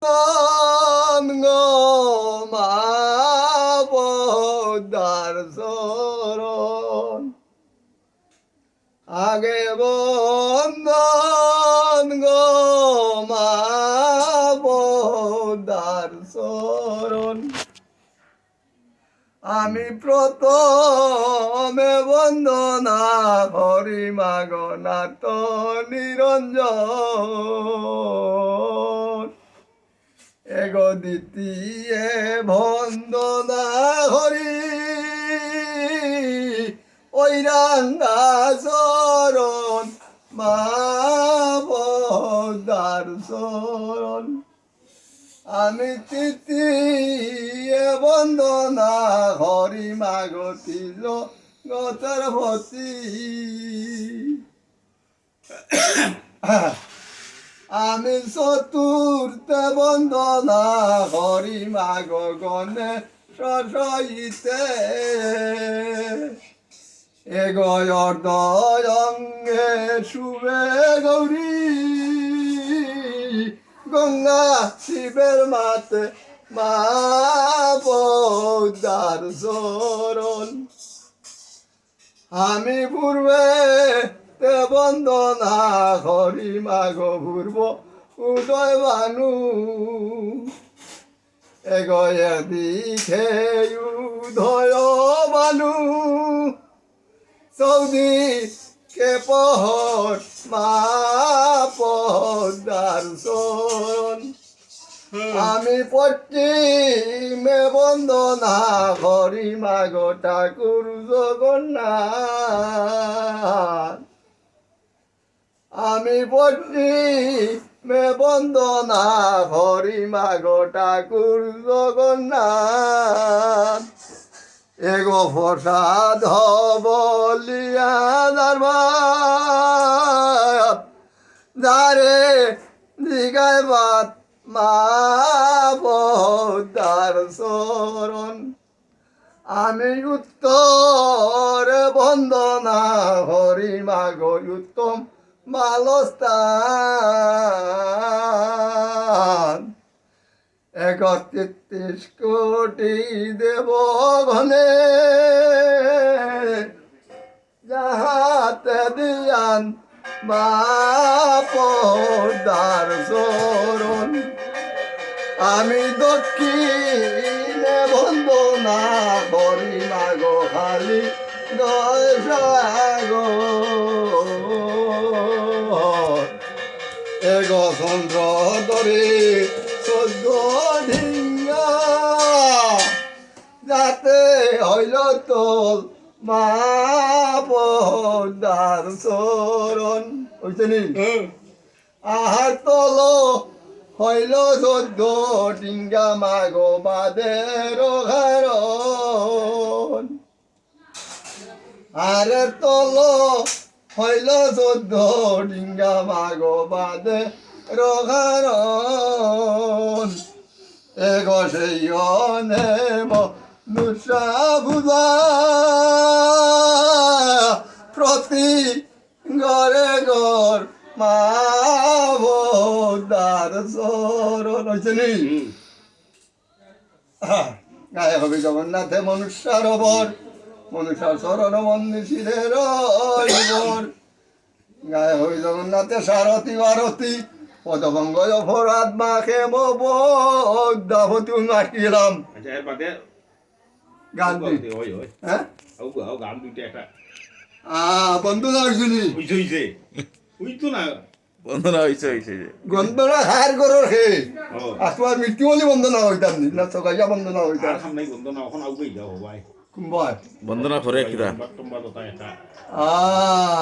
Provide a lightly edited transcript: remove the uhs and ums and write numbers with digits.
বন্দন গো মা পদ্মার চরণ আগে বন্দন গো মা পদ্মার চরণ আমি প্রথমে বন্দনা করি মাগনাথ নিরঞ্জন এগো দ্বিতীয় বন্দনা হরি ওই রাঙ্গা চরণ মা পদ্মার চরণ আমি তৃতীয় বন্দনা হরি মাগতিল গতর ভতি আমি চতুর্থ বন্দনা হরি মাগ গণে সহিতে এগয়র্দয়ঙ্গে শুভে গৌরী গঙ্গা শিবের মাতে মা পদ্মার চরণ আমি পূর্বে তে বন্দনা হরি মাগ পূর্ব উদয় বানু এগয়ে দিখে উদয় বানু চৌদি কে পহর মা পদ্মার চরণ আমি পশ্চিমে বন্দনা হরি মাগ ঠাকুর জগন্নাথ আমি পশ্চিমে বন্দনা হরি মাগ ঠাকুর জগন্নাথ এগো প্রসাদ বলিয়া দরবার যারে দিগায় বাত মা পদ্মার চরণ আমি উত্তর বন্দনা হরি মাগ উত্তম মালস্থান ৩১ কোটি দেব ঘনে যাহাতে দিয়ান মা পদ্মার চরণ আমি দক্ষিণে বন্দনা হরি মাগ খালি দয় সাগর এগো চন্দ্র দরে ১৪ ঢিঙ্গা যাতে হইল তোল মা পদ্মার চরণ হইছে নি আহার তল হইল ১৪ ডিঙ্গা মাগ বাদের ঘারণ আরে তল হইল ১৪ ডিঙ্গা মাগ বাদে রঘারণ এগো সেই অনেম নুসা বুধা প্রতি ঘরে ঘর মা পদ্মার চরণ হয়েছে নি গায়ে হবে জগন্নাথে মনুষ্যার বর মনুষ্যার চরণ মন্দির শিরের বর গায়ে হবে জগন্নাথে সারথি বারথি পদভঙ্গ অপরাধ মাখে মদাপতি মাটি এলাম গান হ্যাঁ বন্ধু না হয়েছিলি বন্ধনা হয়েছে গন্ধনা হার করর হে আর তোমার মৃত্যু হলে বন্ধনা হইতাম না সকাইয়া বন্ধনা হইতাম বন্দনা করে কিরা